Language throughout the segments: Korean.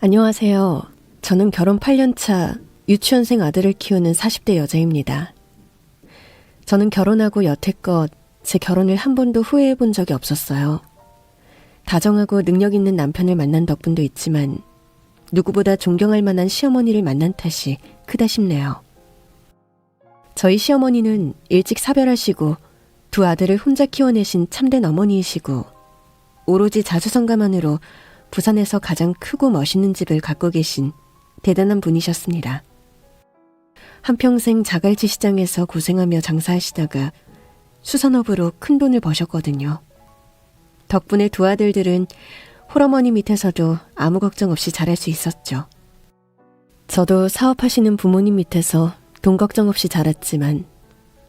안녕하세요. 저는 결혼 8년차 유치원생 아들을 키우는 40대 여자입니다. 저는 결혼하고 여태껏 제 결혼을 한 번도 후회해 본 적이 없었어요. 다정하고 능력 있는 남편을 만난 덕분도 있지만 누구보다 존경할 만한 시어머니를 만난 탓이 크다 싶네요. 저희 시어머니는 일찍 사별하시고 두 아들을 혼자 키워내신 참된 어머니이시고 오로지 자수성가만으로 부산에서 가장 크고 멋있는 집을 갖고 계신 대단한 분이셨습니다. 한평생 자갈치 시장에서 고생하며 장사하시다가 수산업으로 큰 돈을 버셨거든요. 덕분에 두 아들들은 홀어머니 밑에서도 아무 걱정 없이 자랄 수 있었죠. 저도 사업하시는 부모님 밑에서 돈 걱정 없이 자랐지만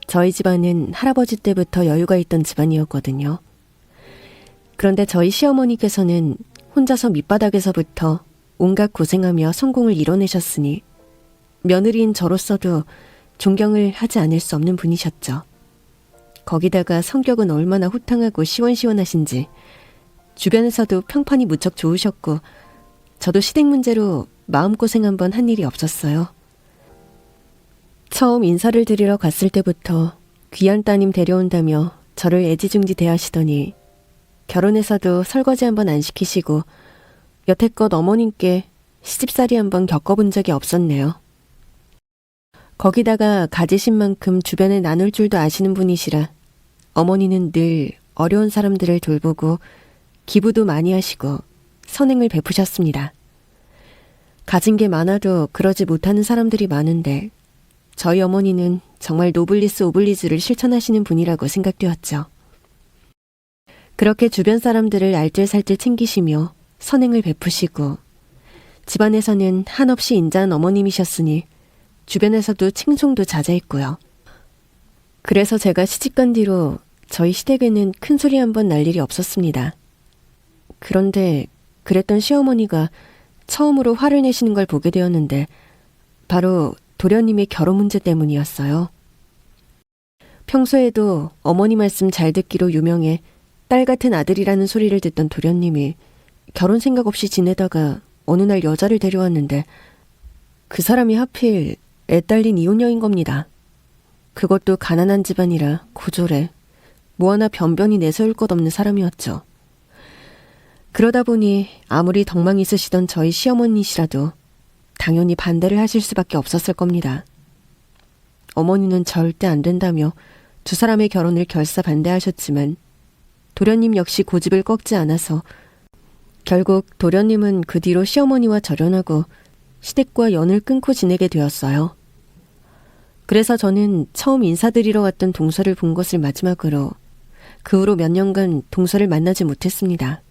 저희 집안은 할아버지 때부터 여유가 있던 집안이었거든요. 그런데 저희 시어머니께서는 혼자서 밑바닥에서부터 온갖 고생하며 성공을 이뤄내셨으니 며느리인 저로서도 존경을 하지 않을 수 없는 분이셨죠. 거기다가 성격은 얼마나 호탕하고 시원시원하신지 주변에서도 평판이 무척 좋으셨고 저도 시댁 문제로 마음고생 한번 한 일이 없었어요. 처음 인사를 드리러 갔을 때부터 귀한 따님 데려온다며 저를 애지중지 대하시더니 결혼해서도 설거지 한번 안 시키시고 여태껏 어머님께 시집살이 한번 겪어본 적이 없었네요. 거기다가 가지신 만큼 주변에 나눌 줄도 아시는 분이시라 어머니는 늘 어려운 사람들을 돌보고 기부도 많이 하시고 선행을 베푸셨습니다. 가진 게 많아도 그러지 못하는 사람들이 많은데 저희 어머니는 정말 노블리스 오블리주를 실천하시는 분이라고 생각되었죠. 그렇게 주변 사람들을 알뜰살뜰 챙기시며 선행을 베푸시고 집안에서는 한없이 인자한 어머님이셨으니 주변에서도 칭송도 자자했고요. 그래서 제가 시집간 뒤로 저희 시댁에는 큰 소리 한번 날 일이 없었습니다. 그런데 그랬던 시어머니가 처음으로 화를 내시는 걸 보게 되었는데 바로 도련님의 결혼 문제 때문이었어요. 평소에도 어머니 말씀 잘 듣기로 유명해 딸 같은 아들이라는 소리를 듣던 도련님이 결혼 생각 없이 지내다가 어느 날 여자를 데려왔는데 그 사람이 하필 애 딸린 이혼녀인 겁니다. 그것도 가난한 집안이라 고졸해 뭐 하나 변변히 내세울 것 없는 사람이었죠. 그러다 보니 아무리 덕망 있으시던 저희 시어머니시라도 당연히 반대를 하실 수밖에 없었을 겁니다. 어머니는 절대 안 된다며 두 사람의 결혼을 결사 반대하셨지만 도련님 역시 고집을 꺾지 않아서 결국 도련님은 그 뒤로 시어머니와 절연하고 시댁과 연을 끊고 지내게 되었어요. 그래서 저는 처음 인사드리러 왔던 동서를 본 것을 마지막으로 그 후로 몇 년간 동서를 만나지 못했습니다.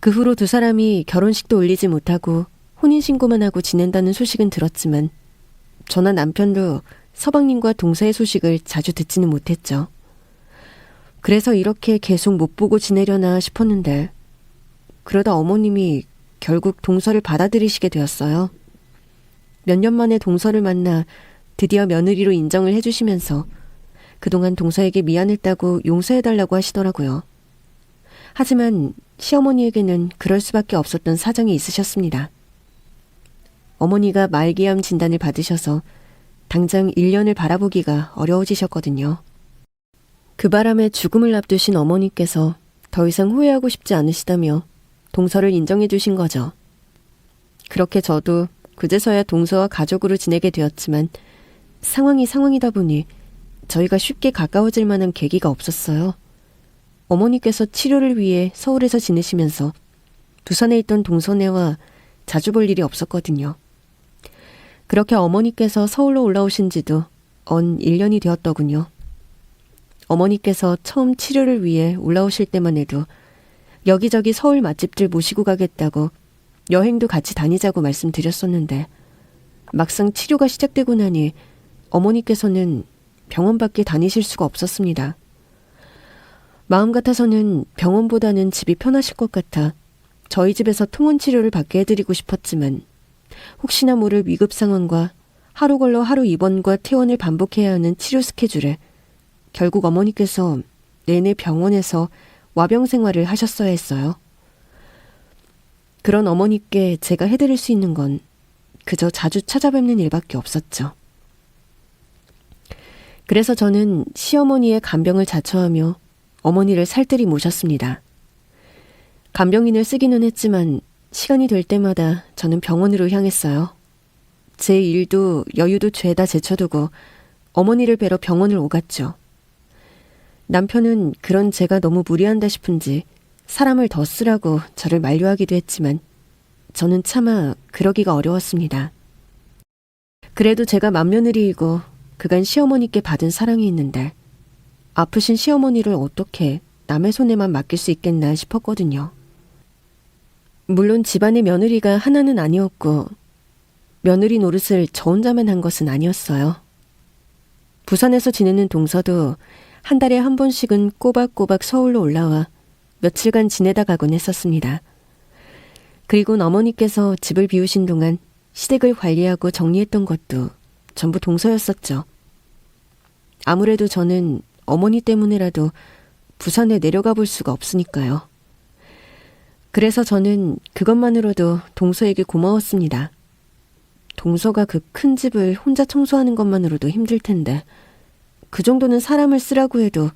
그 후로 두 사람이 결혼식도 올리지 못하고 혼인신고만 하고 지낸다는 소식은 들었지만 저나 남편도 서방님과 동서의 소식을 자주 듣지는 못했죠. 그래서 이렇게 계속 못 보고 지내려나 싶었는데 그러다 어머님이 결국 동서를 받아들이시게 되었어요. 몇 년 만에 동서를 만나 드디어 며느리로 인정을 해주시면서 그동안 동서에게 미안했다고 용서해달라고 하시더라고요. 하지만 시어머니에게는 그럴 수밖에 없었던 사정이 있으셨습니다. 어머니가 말기암 진단을 받으셔서 당장 1년을 바라보기가 어려워지셨거든요. 그 바람에 죽음을 앞두신 어머니께서 더 이상 후회하고 싶지 않으시다며 동서를 인정해 주신 거죠. 그렇게 저도 그제서야 동서와 가족으로 지내게 되었지만 상황이 상황이다 보니 저희가 쉽게 가까워질 만한 계기가 없었어요. 어머니께서 치료를 위해 서울에서 지내시면서 부산에 있던 동서네와 자주 볼 일이 없었거든요. 그렇게 어머니께서 서울로 올라오신 지도 언 1년이 되었더군요. 어머니께서 처음 치료를 위해 올라오실 때만 해도 여기저기 서울 맛집들 모시고 가겠다고 여행도 같이 다니자고 말씀드렸었는데 막상 치료가 시작되고 나니 어머니께서는 병원 밖에 다니실 수가 없었습니다. 마음 같아서는 병원보다는 집이 편하실 것 같아 저희 집에서 통원 치료를 받게 해드리고 싶었지만 혹시나 모를 위급 상황과 하루 걸러 하루 입원과 퇴원을 반복해야 하는 치료 스케줄에 결국 어머니께서 내내 병원에서 와병 생활을 하셨어야 했어요. 그런 어머니께 제가 해드릴 수 있는 건 그저 자주 찾아뵙는 일밖에 없었죠. 그래서 저는 시어머니의 간병을 자처하며 어머니를 살뜰히 모셨습니다. 간병인을 쓰기는 했지만 시간이 될 때마다 저는 병원으로 향했어요. 제 일도 여유도 죄다 제쳐두고 어머니를 뵈러 병원을 오갔죠. 남편은 그런 제가 너무 무리한다 싶은지 사람을 더 쓰라고 저를 만류하기도 했지만 저는 차마 그러기가 어려웠습니다. 그래도 제가 맏며느리이고 그간 시어머니께 받은 사랑이 있는데 아프신 시어머니를 어떻게 남의 손에만 맡길 수 있겠나 싶었거든요. 물론 집안의 며느리가 하나는 아니었고 며느리 노릇을 저 혼자만 한 것은 아니었어요. 부산에서 지내는 동서도 한 달에 한 번씩은 꼬박꼬박 서울로 올라와 며칠간 지내다 가곤 했었습니다. 그리고 어머니께서 집을 비우신 동안 시댁을 관리하고 정리했던 것도 전부 동서였었죠. 아무래도 저는 어머니 때문에라도 부산에 내려가 볼 수가 없으니까요. 그래서 저는 그것만으로도 동서에게 고마웠습니다. 동서가 그 큰 집을 혼자 청소하는 것만으로도 힘들 텐데 그 정도는 사람을 쓰라고 해도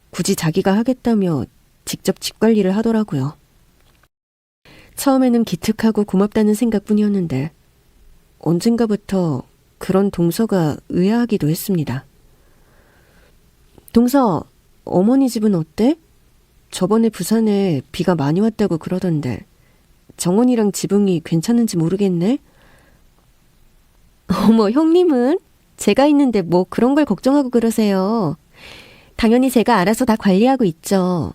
굳이 자기가 하겠다며 직접 집 관리를 하더라고요. 처음에는 기특하고 고맙다는 생각뿐이었는데 언젠가부터 그런 동서가 의아하기도 했습니다. 동서, 어머니 집은 어때? 저번에 부산에 비가 많이 왔다고 그러던데 정원이랑 지붕이 괜찮은지 모르겠네? 어머, 형님은? 제가 있는데 뭐 그런 걸 걱정하고 그러세요. 당연히 제가 알아서 다 관리하고 있죠.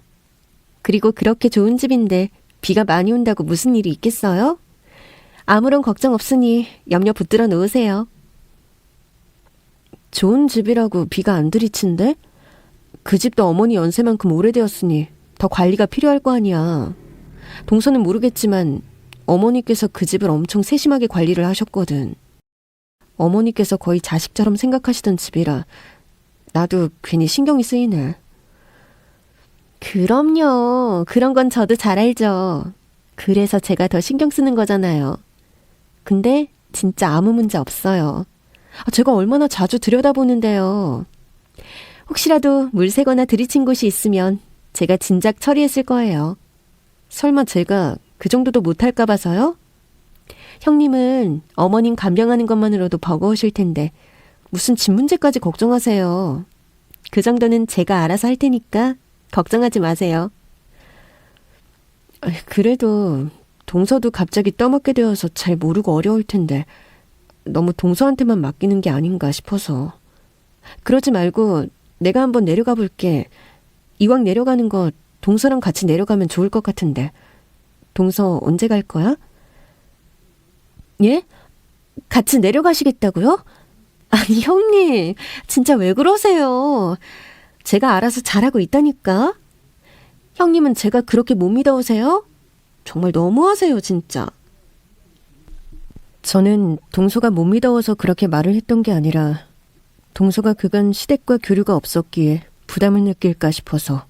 그리고 그렇게 좋은 집인데 비가 많이 온다고 무슨 일이 있겠어요? 아무런 걱정 없으니 염려 붙들어 놓으세요. 좋은 집이라고 비가 안 들이친대? 그 집도 어머니 연세만큼 오래되었으니 더 관리가 필요할 거 아니야. 동서는 모르겠지만 어머니께서 그 집을 엄청 세심하게 관리를 하셨거든. 어머니께서 거의 자식처럼 생각하시던 집이라 나도 괜히 신경이 쓰이네. 그럼요. 그런 건 저도 잘 알죠. 그래서 제가 더 신경 쓰는 거잖아요. 근데 진짜 아무 문제 없어요. 제가 얼마나 자주 들여다보는데요. 혹시라도 물 새거나 들이친 곳이 있으면 제가 진작 처리했을 거예요. 설마 제가 그 정도도 못할까 봐서요? 형님은 어머님 간병하는 것만으로도 버거우실 텐데 무슨 집 문제까지 걱정하세요. 그 정도는 제가 알아서 할 테니까 걱정하지 마세요. 그래도 동서도 갑자기 떠맡게 되어서 잘 모르고 어려울 텐데 너무 동서한테만 맡기는 게 아닌가 싶어서. 그러지 말고 내가 한번 내려가 볼게. 이왕 내려가는 거 동서랑 같이 내려가면 좋을 것 같은데. 동서 언제 갈 거야? 예? 같이 내려가시겠다고요? 아니, 형님, 진짜 왜 그러세요? 제가 알아서 잘하고 있다니까. 형님은 제가 그렇게 못 믿어오세요? 정말 너무하세요, 진짜. 저는 동서가 못 믿어워서 그렇게 말을 했던 게 아니라 동서가 그간 시댁과 교류가 없었기에 부담을 느낄까 싶어서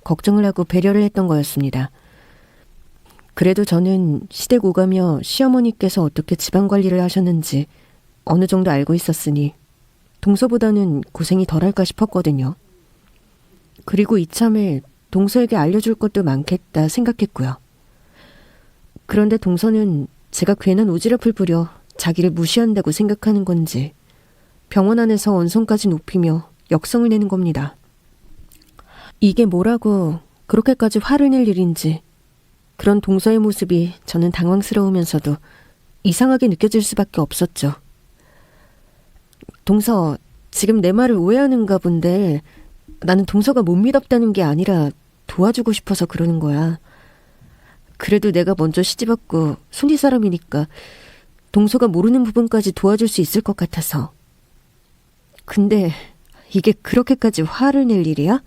걱정을 하고 배려를 했던 거였습니다. 그래도 저는 시댁 오가며 시어머니께서 어떻게 집안 관리를 하셨는지 어느 정도 알고 있었으니 동서보다는 고생이 덜할까 싶었거든요. 그리고 이참에 동서에게 알려줄 것도 많겠다 생각했고요. 그런데 동서는 제가 괜한 오지랖을 부려 자기를 무시한다고 생각하는 건지 병원 안에서 언성까지 높이며 역성을 내는 겁니다. 이게 뭐라고 그렇게까지 화를 낼 일인지 그런 동서의 모습이 저는 당황스러우면서도 이상하게 느껴질 수밖에 없었죠. 동서, 지금 내 말을 오해하는가 본데 나는 동서가 못 믿었다는 게 아니라 도와주고 싶어서 그러는 거야. 그래도 내가 먼저 시집왔고 손이 사람이니까 동서가 모르는 부분까지 도와줄 수 있을 것 같아서. 근데 이게 그렇게까지 화를 낼 일이야?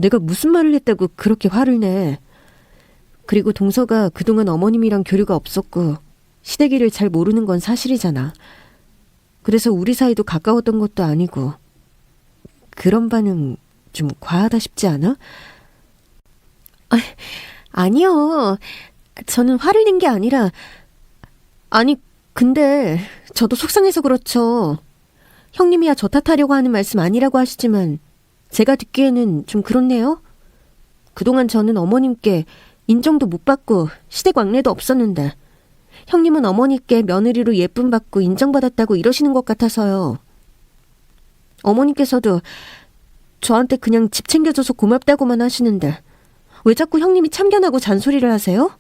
내가 무슨 말을 했다고 그렇게 화를 내. 그리고 동서가 그동안 어머님이랑 교류가 없었고 시댁일을 잘 모르는 건 사실이잖아. 그래서 우리 사이도 가까웠던 것도 아니고. 그런 반응 좀 과하다 싶지 않아? 아니요. 저는 화를 낸 게 아니라, 아니, 근데 저도 속상해서 그렇죠. 형님이야 저 탓하려고 하는 말씀 아니라고 하시지만 제가 듣기에는 좀 그렇네요. 그동안 저는 어머님께 인정도 못 받고 시댁 왕래도 없었는데 형님은 어머니께 며느리로 예쁨 받고 인정받았다고 이러시는 것 같아서요. 어머님께서도 저한테 그냥 집 챙겨줘서 고맙다고만 하시는데 왜 자꾸 형님이 참견하고 잔소리를 하세요?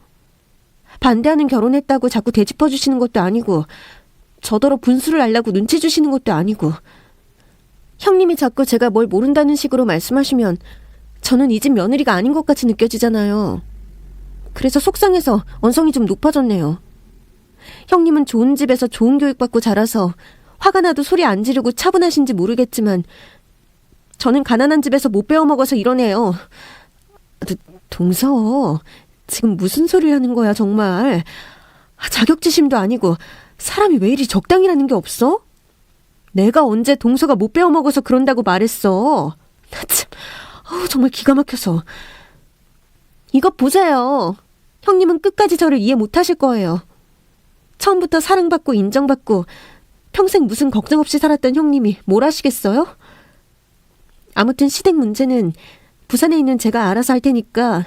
반대하는 결혼했다고 자꾸 되짚어주시는 것도 아니고 저더러 분수를 알라고 눈치 주시는 것도 아니고 형님이 자꾸 제가 뭘 모른다는 식으로 말씀하시면 저는 이 집 며느리가 아닌 것 같이 느껴지잖아요. 그래서 속상해서 언성이 좀 높아졌네요. 형님은 좋은 집에서 좋은 교육받고 자라서 화가 나도 소리 안 지르고 차분하신지 모르겠지만 저는 가난한 집에서 못 배워먹어서 이러네요. 동서, 지금 무슨 소리를 하는 거야 정말. 자격지심도 아니고 사람이 왜 이리 적당이라는 게 없어? 내가 언제 동서가 못 배워먹어서 그런다고 말했어. 나 참, 정말 기가 막혀서. 이것 보세요. 형님은 끝까지 저를 이해 못하실 거예요. 처음부터 사랑받고 인정받고 평생 무슨 걱정 없이 살았던 형님이 뭘 하시겠어요? 아무튼 시댁 문제는 부산에 있는 제가 알아서 할 테니까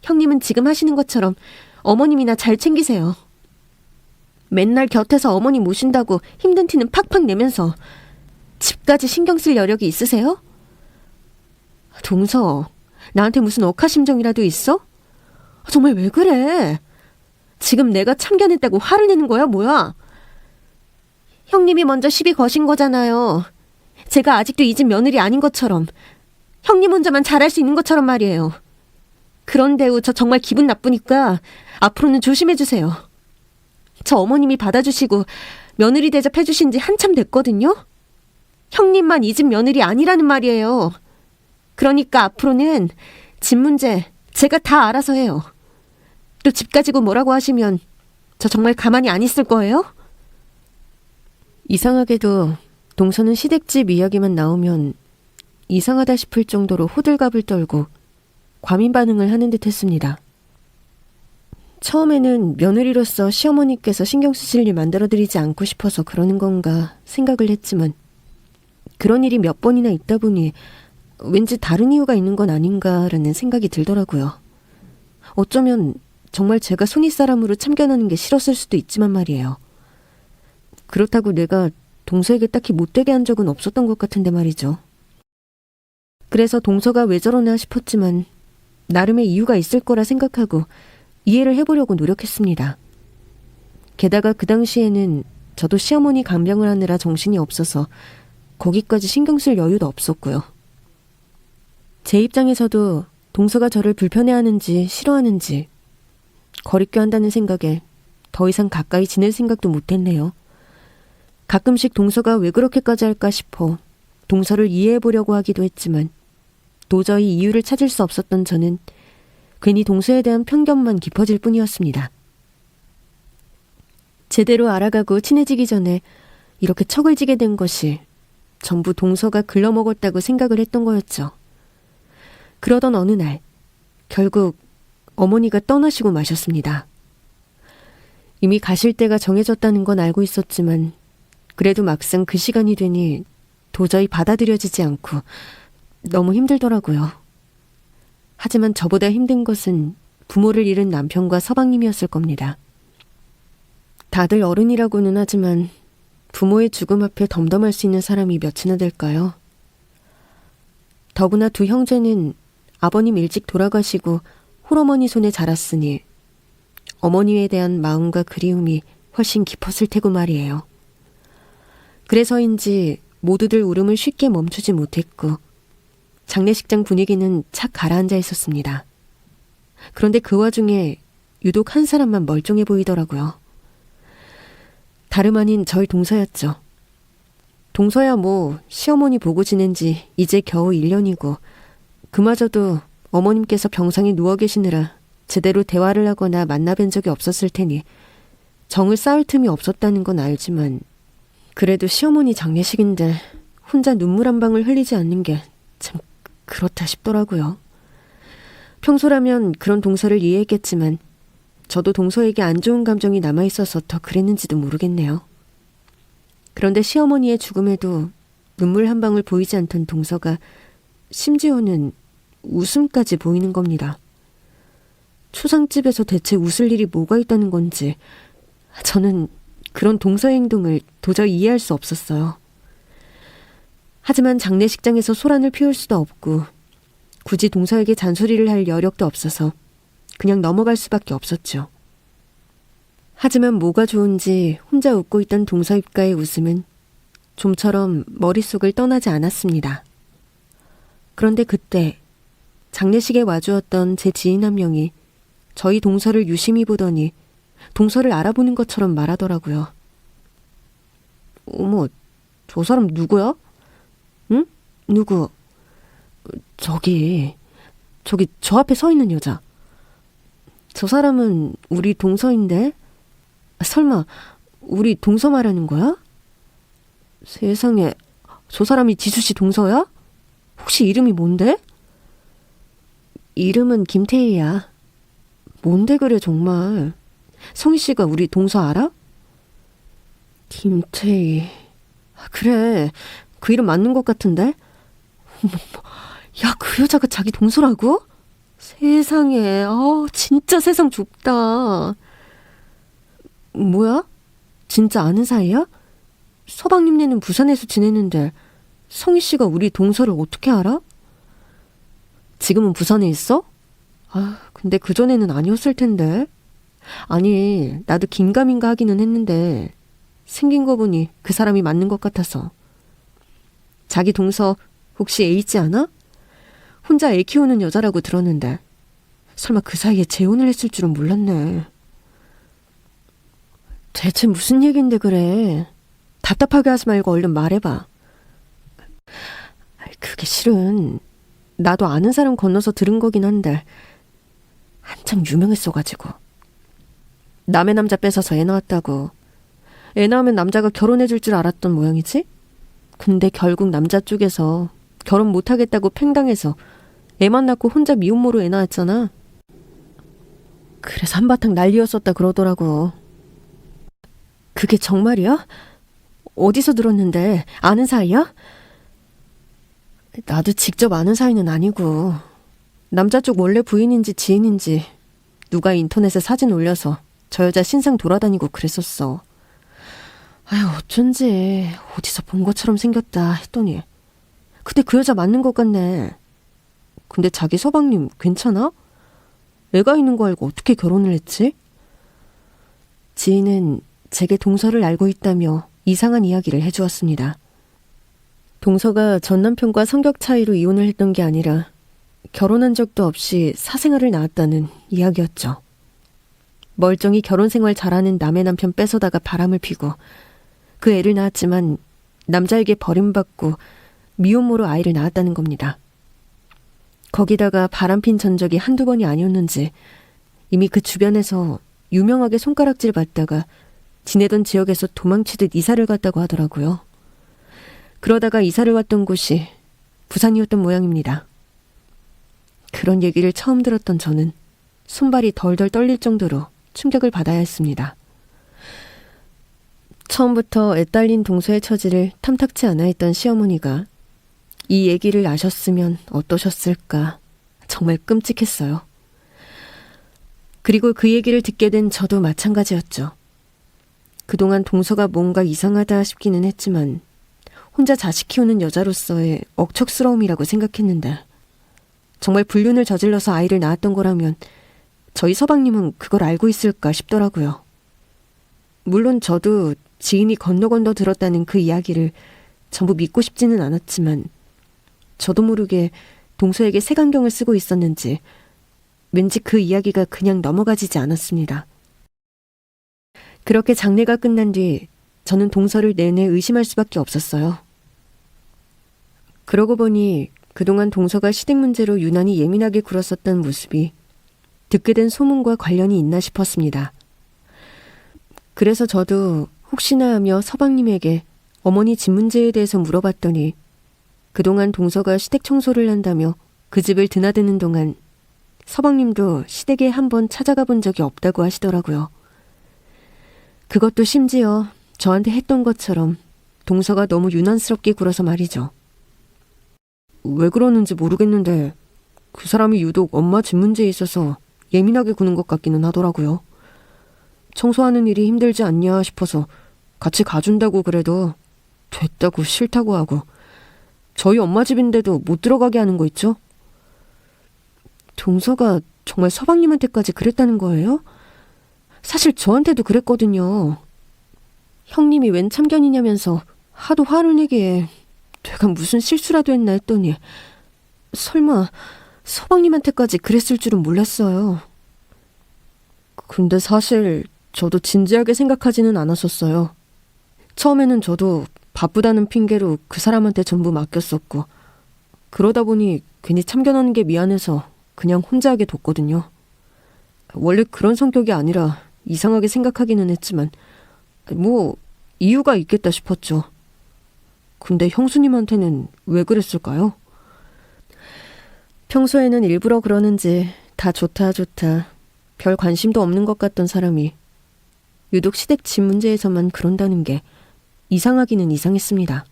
형님은 지금 하시는 것처럼 어머님이나 잘 챙기세요. 맨날 곁에서 어머니 모신다고 힘든 티는 팍팍 내면서 집까지 신경 쓸 여력이 있으세요? 동서, 나한테 무슨 억하심정이라도 있어? 정말 왜 그래? 지금 내가 참견했다고 화를 내는 거야, 뭐야? 형님이 먼저 시비 거신 거잖아요. 제가 아직도 이 집 며느리 아닌 것처럼, 형님 혼자만 잘할 수 있는 것처럼 말이에요. 그런데요, 저 정말 기분 나쁘니까 앞으로는 조심해주세요. 저 어머님이 받아주시고 며느리 대접해주신 지 한참 됐거든요? 형님만 이 집 며느리 아니라는 말이에요. 그러니까 앞으로는 집 문제 제가 다 알아서 해요. 또 집 가지고 뭐라고 하시면 저 정말 가만히 안 있을 거예요? 이상하게도 동서는 시댁집 이야기만 나오면 이상하다 싶을 정도로 호들갑을 떨고 과민 반응을 하는 듯 했습니다. 처음에는 며느리로서 시어머니께서 신경 쓰실 일 만들어드리지 않고 싶어서 그러는 건가 생각을 했지만 그런 일이 몇 번이나 있다 보니 왠지 다른 이유가 있는 건 아닌가라는 생각이 들더라고요. 어쩌면 정말 제가 손윗사람으로 참견하는 게 싫었을 수도 있지만 말이에요. 그렇다고 내가 동서에게 딱히 못되게 한 적은 없었던 것 같은데 말이죠. 그래서 동서가 왜 저러나 싶었지만 나름의 이유가 있을 거라 생각하고 이해를 해보려고 노력했습니다. 게다가 그 당시에는 저도 시어머니 간병을 하느라 정신이 없어서 거기까지 신경 쓸 여유도 없었고요. 제 입장에서도 동서가 저를 불편해하는지 싫어하는지 거리껴한다는 생각에 더 이상 가까이 지낼 생각도 못했네요. 가끔씩 동서가 왜 그렇게까지 할까 싶어 동서를 이해해보려고 하기도 했지만 도저히 이유를 찾을 수 없었던 저는 괜히 동서에 대한 편견만 깊어질 뿐이었습니다. 제대로 알아가고 친해지기 전에 이렇게 척을 지게 된 것이 전부 동서가 글러먹었다고 생각을 했던 거였죠. 그러던 어느 날 결국 어머니가 떠나시고 마셨습니다. 이미 가실 때가 정해졌다는 건 알고 있었지만 그래도 막상 그 시간이 되니 도저히 받아들여지지 않고 너무 힘들더라고요. 하지만 저보다 힘든 것은 부모를 잃은 남편과 서방님이었을 겁니다. 다들 어른이라고는 하지만 부모의 죽음 앞에 덤덤할 수 있는 사람이 몇이나 될까요? 더구나 두 형제는 아버님 일찍 돌아가시고 홀어머니 손에 자랐으니 어머니에 대한 마음과 그리움이 훨씬 깊었을 테고 말이에요. 그래서인지 모두들 울음을 쉽게 멈추지 못했고 장례식장 분위기는 착 가라앉아 있었습니다. 그런데 그 와중에 유독 한 사람만 멀쩡해 보이더라고요. 다름 아닌 저희 동서였죠. 동서야 뭐 시어머니 보고 지낸 지 이제 겨우 1년이고 그마저도 어머님께서 병상에 누워 계시느라 제대로 대화를 하거나 만나뵌 적이 없었을 테니 정을 쌓을 틈이 없었다는 건 알지만 그래도 시어머니 장례식인데 혼자 눈물 한 방울 흘리지 않는 게 참 그렇다 싶더라고요. 평소라면 그런 동서를 이해했겠지만 저도 동서에게 안 좋은 감정이 남아있어서 더 그랬는지도 모르겠네요. 그런데 시어머니의 죽음에도 눈물 한 방울 보이지 않던 동서가 심지어는 웃음까지 보이는 겁니다. 초상집에서 대체 웃을 일이 뭐가 있다는 건지 저는 그런 동서의 행동을 도저히 이해할 수 없었어요. 하지만 장례식장에서 소란을 피울 수도 없고 굳이 동서에게 잔소리를 할 여력도 없어서 그냥 넘어갈 수밖에 없었죠. 하지만 뭐가 좋은지 혼자 웃고 있던 동서 입가의 웃음은 좀처럼 머릿속을 떠나지 않았습니다. 그런데 그때 장례식에 와주었던 제 지인 한 명이 저희 동서를 유심히 보더니 동서를 알아보는 것처럼 말하더라고요. 어머, 저 사람 누구야? 응? 누구? 저기 저 앞에 서 있는 여자. 저 사람은 우리 동서인데? 설마 우리 동서 말하는 거야? 세상에, 저 사람이 지수씨 동서야? 혹시 이름이 뭔데? 이름은 김태희야. 뭔데 그래 정말. 성희씨가 우리 동서 알아? 김태희. 그래, 그 이름 맞는 것 같은데? 야, 그 여자가 자기 동서라고? 세상에, 진짜 세상 좁다. 뭐야? 진짜 아는 사이야? 서방님네는 부산에서 지내는데 성희씨가 우리 동서를 어떻게 알아? 지금은 부산에 있어? 근데 그전에는 아니었을 텐데. 아니, 나도 긴가민가 하기는 했는데 생긴 거 보니 그 사람이 맞는 것 같아서. 자기 동서 혹시 애 있지 않아? 혼자 애 키우는 여자라고 들었는데 설마 그 사이에 재혼을 했을 줄은 몰랐네. 대체 무슨 얘긴데 그래. 답답하게 하지 말고 얼른 말해봐. 그게 실은 나도 아는 사람 건너서 들은 거긴 한데 한참 유명했어가지고. 남의 남자 뺏어서 애 낳았다고. 애 낳으면 남자가 결혼해줄 줄 알았던 모양이지? 근데 결국 남자 쪽에서 결혼 못하겠다고 팽당해서 애만 낳고 혼자 미혼모로 애 낳았잖아. 그래서 한바탕 난리였었다 그러더라고. 그게 정말이야? 어디서 들었는데? 아는 사이야? 나도 직접 아는 사이는 아니고 남자 쪽 원래 부인인지 지인인지 누가 인터넷에 사진 올려서 저 여자 신상 돌아다니고 그랬었어. 어쩐지 어디서 본 것처럼 생겼다 했더니 근데 그 여자 맞는 것 같네. 근데 자기 서방님 괜찮아? 애가 있는 거 알고 어떻게 결혼을 했지? 지인은 제게 동서를 알고 있다며 이상한 이야기를 해주었습니다. 동서가 전 남편과 성격 차이로 이혼을 했던 게 아니라 결혼한 적도 없이 사생아를 낳았다는 이야기였죠. 멀쩡히 결혼 생활 잘하는 남의 남편 뺏어다가 바람을 피고 그 애를 낳았지만 남자에게 버림받고 미혼모로 아이를 낳았다는 겁니다. 거기다가 바람핀 전적이 한두 번이 아니었는지 이미 그 주변에서 유명하게 손가락질 받다가 지내던 지역에서 도망치듯 이사를 갔다고 하더라고요. 그러다가 이사를 왔던 곳이 부산이었던 모양입니다. 그런 얘기를 처음 들었던 저는 손발이 덜덜 떨릴 정도로 충격을 받아야 했습니다. 처음부터 애딸린 동서의 처지를 탐탁치 않아 했던 시어머니가 이 얘기를 아셨으면 어떠셨을까 정말 끔찍했어요. 그리고 그 얘기를 듣게 된 저도 마찬가지였죠. 그동안 동서가 뭔가 이상하다 싶기는 했지만 혼자 자식 키우는 여자로서의 억척스러움이라고 생각했는데 정말 불륜을 저질러서 아이를 낳았던 거라면 저희 서방님은 그걸 알고 있을까 싶더라고요. 물론 저도 지인이 건너 들었다는 그 이야기를 전부 믿고 싶지는 않았지만 저도 모르게 동서에게 색안경을 쓰고 있었는지 왠지 그 이야기가 그냥 넘어가지지 않았습니다. 그렇게 장례가 끝난 뒤 저는 동서를 내내 의심할 수밖에 없었어요. 그러고 보니 그동안 동서가 시댁 문제로 유난히 예민하게 굴었었던 모습이 듣게 된 소문과 관련이 있나 싶었습니다. 그래서 저도 혹시나 하며 서방님에게 어머니 집 문제에 대해서 물어봤더니 그동안 동서가 시댁 청소를 한다며 그 집을 드나드는 동안 서방님도 시댁에 한번 찾아가 본 적이 없다고 하시더라고요. 그것도 심지어 저한테 했던 것처럼 동서가 너무 유난스럽게 굴어서 말이죠. 왜 그러는지 모르겠는데 그 사람이 유독 엄마 집 문제에 있어서 예민하게 구는 것 같기는 하더라고요. 청소하는 일이 힘들지 않냐 싶어서 같이 가준다고 그래도 됐다고 싫다고 하고 저희 엄마 집인데도 못 들어가게 하는 거 있죠? 동서가 정말 서방님한테까지 그랬다는 거예요? 사실 저한테도 그랬거든요. 형님이 웬 참견이냐면서 하도 화를 내기에 내가 무슨 실수라도 했나 했더니 설마 서방님한테까지 그랬을 줄은 몰랐어요. 근데 사실 저도 진지하게 생각하지는 않았었어요. 처음에는 저도 바쁘다는 핑계로 그 사람한테 전부 맡겼었고 그러다 보니 괜히 참견하는 게 미안해서 그냥 혼자 하게 뒀거든요. 원래 그런 성격이 아니라 이상하게 생각하기는 했지만 뭐 이유가 있겠다 싶었죠. 근데 형수님한테는 왜 그랬을까요? 평소에는 일부러 그러는지 다 좋다 별 관심도 없는 것 같던 사람이 유독 시댁 집 문제에서만 그런다는 게 이상하기는 이상했습니다.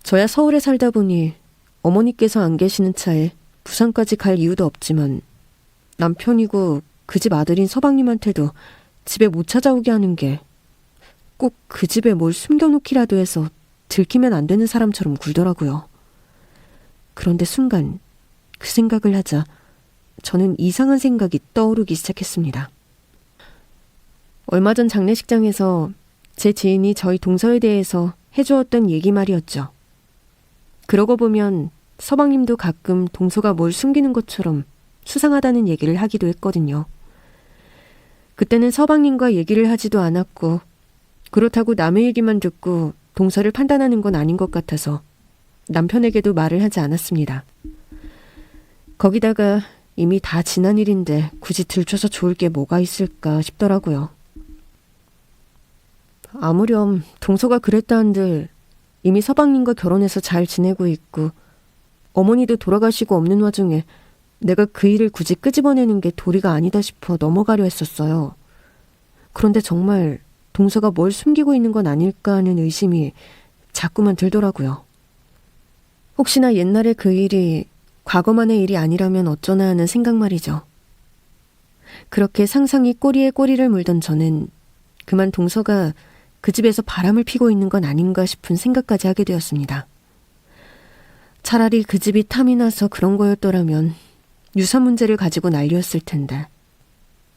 저야 서울에 살다 보니 어머니께서 안 계시는 차에 부산까지 갈 이유도 없지만 남편이고 그 집 아들인 서방님한테도 집에 못 찾아오게 하는 게 꼭 그 집에 뭘 숨겨놓기라도 해서 들키면 안 되는 사람처럼 굴더라고요. 그런데 순간 그 생각을 하자 저는 이상한 생각이 떠오르기 시작했습니다. 얼마 전 장례식장에서 제 지인이 저희 동서에 대해서 해주었던 얘기 말이었죠. 그러고 보면 서방님도 가끔 동서가 뭘 숨기는 것처럼 수상하다는 얘기를 하기도 했거든요. 그때는 서방님과 얘기를 하지도 않았고 그렇다고 남의 얘기만 듣고 동서를 판단하는 건 아닌 것 같아서 남편에게도 말을 하지 않았습니다. 거기다가 이미 다 지난 일인데 굳이 들춰서 좋을 게 뭐가 있을까 싶더라고요. 아무렴 동서가 그랬다 한들 이미 서방님과 결혼해서 잘 지내고 있고 어머니도 돌아가시고 없는 와중에 내가 그 일을 굳이 끄집어내는 게 도리가 아니다 싶어 넘어가려 했었어요. 그런데 정말 동서가 뭘 숨기고 있는 건 아닐까 하는 의심이 자꾸만 들더라고요. 혹시나 옛날에 그 일이 과거만의 일이 아니라면 어쩌나 하는 생각 말이죠. 그렇게 상상이 꼬리에 꼬리를 물던 저는 그만 동서가 그 집에서 바람을 피고 있는 건 아닌가 싶은 생각까지 하게 되었습니다. 차라리 그 집이 탐이 나서 그런 거였더라면 유산 문제를 가지고 난리였을 텐데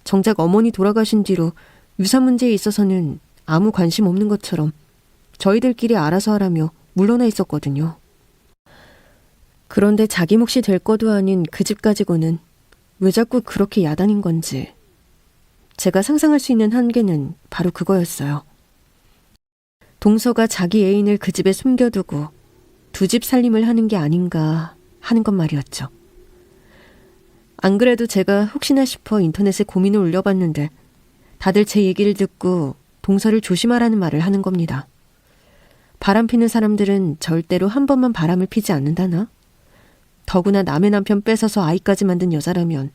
정작 어머니 돌아가신 뒤로 유산 문제에 있어서는 아무 관심 없는 것처럼 저희들끼리 알아서 하라며 물러나 있었거든요. 그런데 자기 몫이 될 것도 아닌 그 집 가지고는 왜 자꾸 그렇게 야단인 건지 제가 상상할 수 있는 한계는 바로 그거였어요. 동서가 자기 애인을 그 집에 숨겨두고 두 집 살림을 하는 게 아닌가 하는 것 말이었죠. 안 그래도 제가 혹시나 싶어 인터넷에 고민을 올려봤는데 다들 제 얘기를 듣고 동서를 조심하라는 말을 하는 겁니다. 바람 피는 사람들은 절대로 한 번만 바람을 피지 않는다나? 더구나 남의 남편 뺏어서 아이까지 만든 여자라면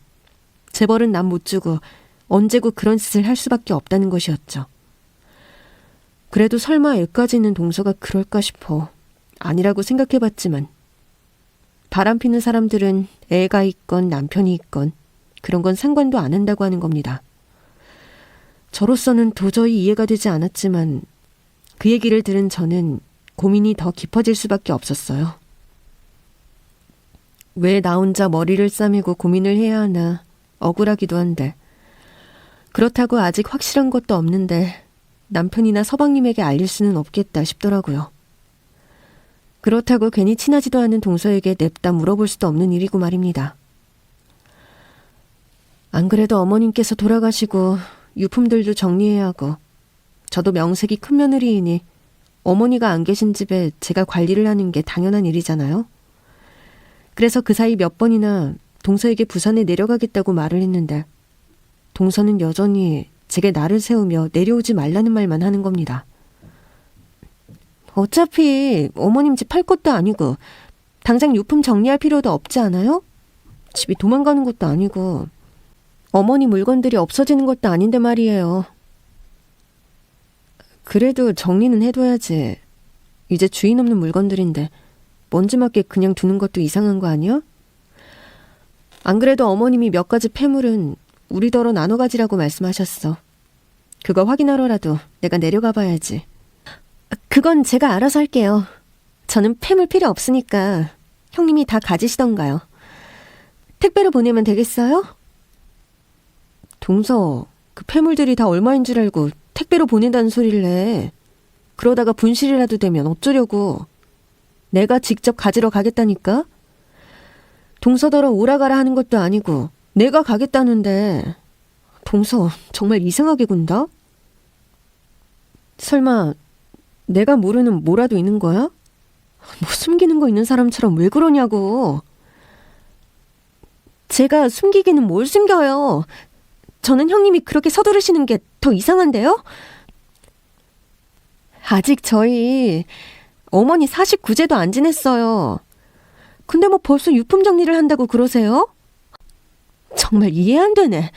재벌은 남 못 주고 언제고 그런 짓을 할 수밖에 없다는 것이었죠. 그래도 설마 애까지는 동서가 그럴까 싶어 아니라고 생각해봤지만 바람 피는 사람들은 애가 있건 남편이 있건 그런 건 상관도 안 한다고 하는 겁니다. 저로서는 도저히 이해가 되지 않았지만 그 얘기를 들은 저는 고민이 더 깊어질 수밖에 없었어요. 왜 나 혼자 머리를 싸매고 고민을 해야 하나 억울하기도 한데 그렇다고 아직 확실한 것도 없는데 남편이나 서방님에게 알릴 수는 없겠다 싶더라고요. 그렇다고 괜히 친하지도 않은 동서에게 냅다 물어볼 수도 없는 일이고 말입니다. 안 그래도 어머님께서 돌아가시고 유품들도 정리해야 하고 저도 명색이 큰 며느리이니 어머니가 안 계신 집에 제가 관리를 하는 게 당연한 일이잖아요. 그래서 그 사이 몇 번이나 동서에게 부산에 내려가겠다고 말을 했는데 동서는 여전히 제게 날을 세우며 내려오지 말라는 말만 하는 겁니다. 어차피 어머님 집 팔 것도 아니고 당장 유품 정리할 필요도 없지 않아요? 집이 도망가는 것도 아니고 어머니 물건들이 없어지는 것도 아닌데 말이에요. 그래도 정리는 해둬야지. 이제 주인 없는 물건들인데 먼지 맞게 그냥 두는 것도 이상한 거 아니야? 안 그래도 어머님이 몇 가지 폐물은 우리더러 나눠 가지라고 말씀하셨어. 그거 확인하러라도 내가 내려가 봐야지. 그건 제가 알아서 할게요. 저는 폐물 필요 없으니까 형님이 다 가지시던가요. 택배로 보내면 되겠어요? 동서, 그 폐물들이 다 얼마인 줄 알고 택배로 보낸다는 소리를 해. 그러다가 분실이라도 되면 어쩌려고. 내가 직접 가지러 가겠다니까? 동서더러 오라가라 하는 것도 아니고 내가 가겠다는데. 동서, 정말 이상하게 군다? 설마 내가 모르는 뭐라도 있는 거야? 뭐 숨기는 거 있는 사람처럼 왜 그러냐고. 제가 숨기기는 뭘 숨겨요. 저는 형님이 그렇게 서두르시는 게 더 이상한데요? 아직 저희 어머니 49제도 안 지냈어요. 근데 뭐 벌써 유품 정리를 한다고 그러세요? 정말 이해 안 되네.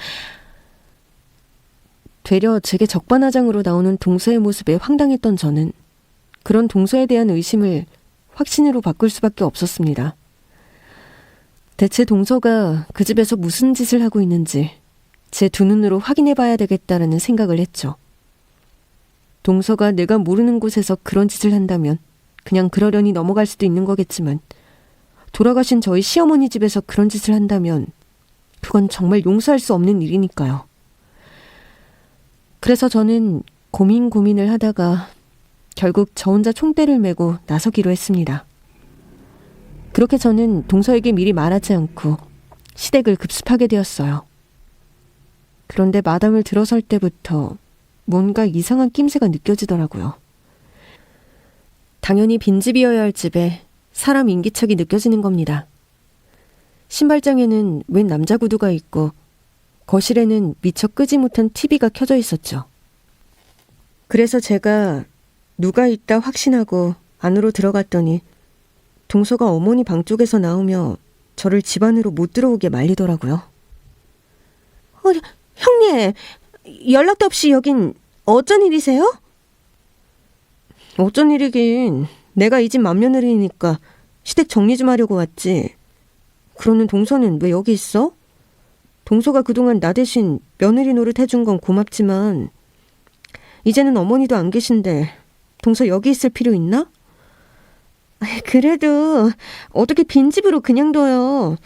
되려 제게 적반하장으로 나오는 동서의 모습에 황당했던 저는 그런 동서에 대한 의심을 확신으로 바꿀 수밖에 없었습니다. 대체 동서가 그 집에서 무슨 짓을 하고 있는지 제 두 눈으로 확인해 봐야 되겠다라는 생각을 했죠. 동서가 내가 모르는 곳에서 그런 짓을 한다면 그냥 그러려니 넘어갈 수도 있는 거겠지만 돌아가신 저희 시어머니 집에서 그런 짓을 한다면 그건 정말 용서할 수 없는 일이니까요. 그래서 저는 고민을 하다가 결국 저 혼자 총대를 메고 나서기로 했습니다. 그렇게 저는 동서에게 미리 말하지 않고 시댁을 급습하게 되었어요. 그런데 마당을 들어설 때부터 뭔가 이상한 낌새가 느껴지더라고요. 당연히 빈집이어야 할 집에 사람 인기척이 느껴지는 겁니다. 신발장에는 웬 남자 구두가 있고 거실에는 미처 끄지 못한 TV가 켜져 있었죠. 그래서 제가 누가 있다 확신하고 안으로 들어갔더니 동서가 어머니 방 쪽에서 나오며 저를 집 안으로 못 들어오게 말리더라고요. 형님, 연락도 없이 여긴 어쩐 일이세요? 어쩐 일이긴. 내가 이 집 맏며느리니까 시댁 정리 좀 하려고 왔지. 그러는 동서는 왜 여기 있어? 동서가 그동안 나 대신 며느리 노릇 해준 건 고맙지만 이제는 어머니도 안 계신데 동서 여기 있을 필요 있나? 그래도 어떻게 빈집으로 그냥 둬요.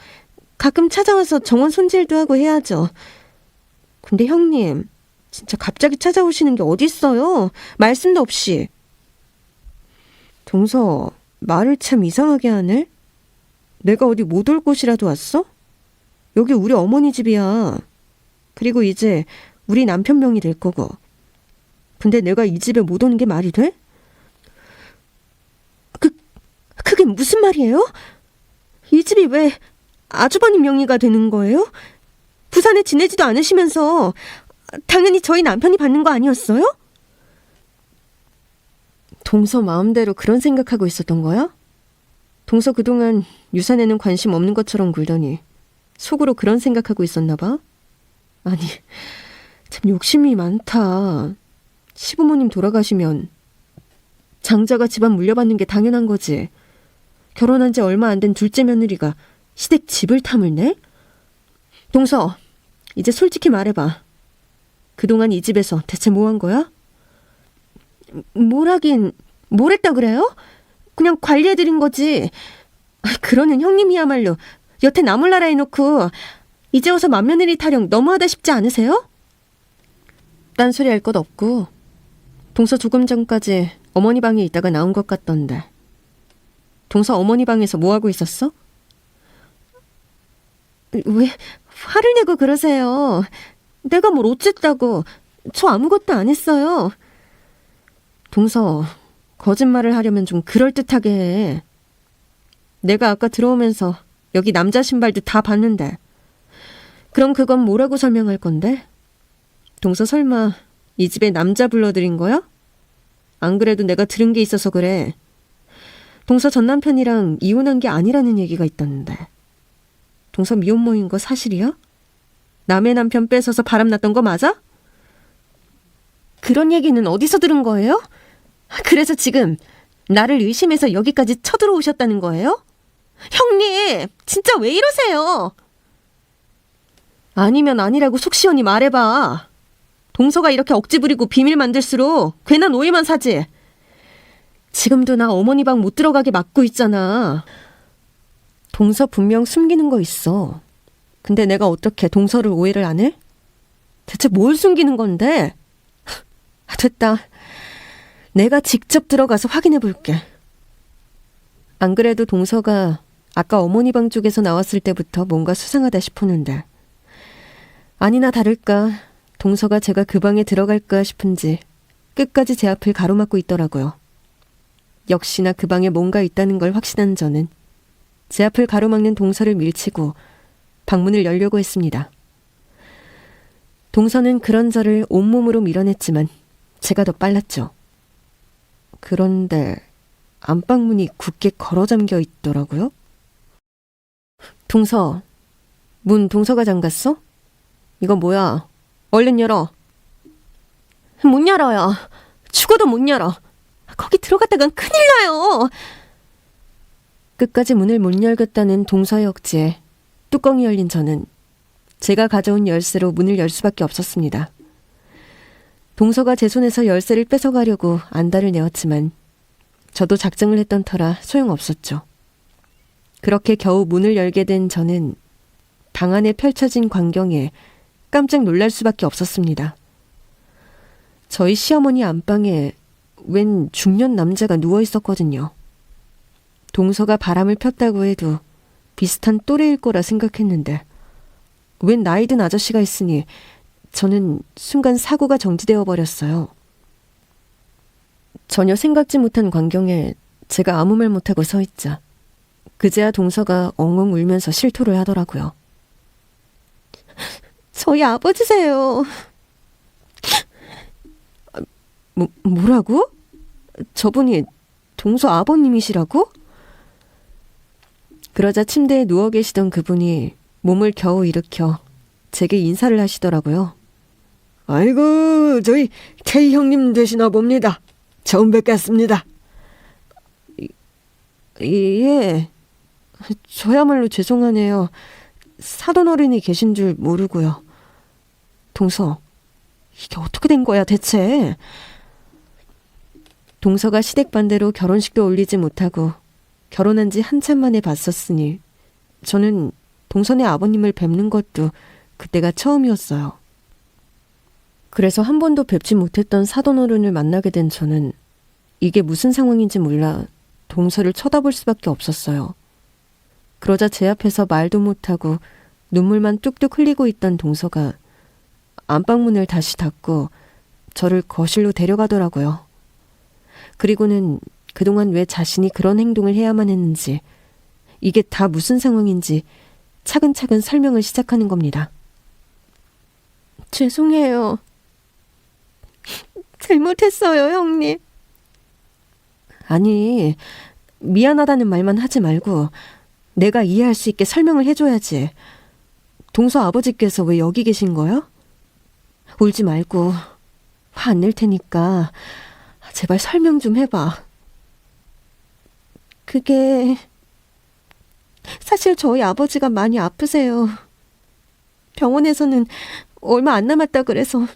가끔 찾아와서 정원 손질도 하고 해야죠. 근데 형님, 진짜 갑자기 찾아오시는 게 어딨어요? 말씀도 없이. 동서, 말을 참 이상하게 하네? 내가 어디 못 올 곳이라도 왔어? 여기 우리 어머니 집이야. 그리고 이제 우리 남편 명이 될 거고. 근데 내가 이 집에 못 오는 게 말이 돼? 그게 무슨 말이에요? 이 집이 왜 아주버님 명의가 되는 거예요? 부산에 지내지도 않으시면서 당연히 저희 남편이 받는 거 아니었어요? 동서 마음대로 그런 생각하고 있었던 거야? 동서 그동안 유산에는 관심 없는 것처럼 굴더니 속으로 그런 생각하고 있었나 봐? 아니, 참 욕심이 많다. 시부모님 돌아가시면 장자가 집안 물려받는 게 당연한 거지. 결혼한 지 얼마 안 된 둘째 며느리가 시댁 집을 탐을 내? 동서, 이제 솔직히 말해봐. 그동안 이 집에서 대체 뭐 한 거야? 뭘 하긴, 뭘 했다 그래요? 그냥 관리해드린 거지. 그러는 형님이야말로 여태 나몰라라 해놓고 이제 와서 맏며느리 타령 너무하다 싶지 않으세요? 딴소리 할 것 없고 동서 조금 전까지 어머니 방에 있다가 나온 것 같던데. 동서 어머니 방에서 뭐 하고 있었어? 왜 화를 내고 그러세요? 내가 뭘 어쨌다고. 저 아무것도 안 했어요. 동서, 거짓말을 하려면 좀 그럴듯하게 해. 내가 아까 들어오면서 여기 남자 신발도 다 봤는데. 그럼 그건 뭐라고 설명할 건데? 동서 설마 이 집에 남자 불러들인 거야? 안 그래도 내가 들은 게 있어서 그래. 동서 전 남편이랑 이혼한 게 아니라는 얘기가 있다는데. 동서 미혼모인 거 사실이야? 남의 남편 뺏어서 바람났던 거 맞아? 그런 얘기는 어디서 들은 거예요? 그래서 지금 나를 의심해서 여기까지 쳐들어오셨다는 거예요? 형님, 진짜 왜 이러세요? 아니면 아니라고 속 시원히 말해봐. 동서가 이렇게 억지 부리고 비밀 만들수록 괜한 오해만 사지. 지금도 나 어머니 방 못 들어가게 막고 있잖아. 동서 분명 숨기는 거 있어. 근데 내가 어떻게 동서를 오해를 안 해? 대체 뭘 숨기는 건데? 됐다. 내가 직접 들어가서 확인해 볼게. 안 그래도 동서가 아까 어머니 방 쪽에서 나왔을 때부터 뭔가 수상하다 싶었는데 아니나 다를까 동서가 제가 그 방에 들어갈까 싶은지 끝까지 제 앞을 가로막고 있더라고요. 역시나 그 방에 뭔가 있다는 걸 확신한 저는 제 앞을 가로막는 동서를 밀치고 방문을 열려고 했습니다. 동서는 그런 저를 온몸으로 밀어냈지만 제가 더 빨랐죠. 그런데 안방문이 굳게 걸어 잠겨 있더라고요. 동서, 문 동서가 잠갔어? 이거 뭐야? 얼른 열어. 못 열어요. 죽어도 못 열어. 거기 들어갔다간 큰일 나요. 끝까지 문을 못 열겠다는 동서의 억지에 뚜껑이 열린 저는 제가 가져온 열쇠로 문을 열 수밖에 없었습니다. 동서가 제 손에서 열쇠를 뺏어가려고 안달을 내었지만 저도 작정을 했던 터라 소용없었죠. 그렇게 겨우 문을 열게 된 저는 방 안에 펼쳐진 광경에 깜짝 놀랄 수밖에 없었습니다. 저희 시어머니 안방에 웬 중년 남자가 누워 있었거든요. 동서가 바람을 폈다고 해도 비슷한 또래일 거라 생각했는데 웬 나이든 아저씨가 있으니 저는 순간 사고가 정지되어 버렸어요. 전혀 생각지 못한 광경에 제가 아무 말 못하고 서 있자 그제야 동서가 엉엉 울면서 실토를 하더라고요. 저희 아버지세요. 뭐라고? 저분이 동서 아버님이시라고? 그러자 침대에 누워 계시던 그분이 몸을 겨우 일으켜 제게 인사를 하시더라고요. 아이고, 저희 K 형님 되시나 봅니다. 처음 뵙겠습니다. 예, 저야말로 죄송하네요. 사돈 어른이 계신 줄 모르고요. 동서, 이게 어떻게 된 거야 대체? 동서가 시댁 반대로 결혼식도 올리지 못하고 결혼한 지 한참 만에 봤었으니 저는 동선의 아버님을 뵙는 것도 그때가 처음이었어요. 그래서 한 번도 뵙지 못했던 사돈 어른을 만나게 된 저는 이게 무슨 상황인지 몰라 동서를 쳐다볼 수밖에 없었어요. 그러자 제 앞에서 말도 못하고 눈물만 뚝뚝 흘리고 있던 동서가 안방문을 다시 닫고 저를 거실로 데려가더라고요. 그리고는 그동안 왜 자신이 그런 행동을 해야만 했는지, 이게 다 무슨 상황인지 차근차근 설명을 시작하는 겁니다. 죄송해요. 잘못했어요, 형님. 아니, 미안하다는 말만 하지 말고 내가 이해할 수 있게 설명을 해줘야지. 동서 아버지께서 왜 여기 계신 거야? 울지 말고 화 안 낼 테니까 제발 설명 좀 해봐. 그게 사실 저희 아버지가 많이 아프세요. 병원에서는 얼마 안 남았다 그래서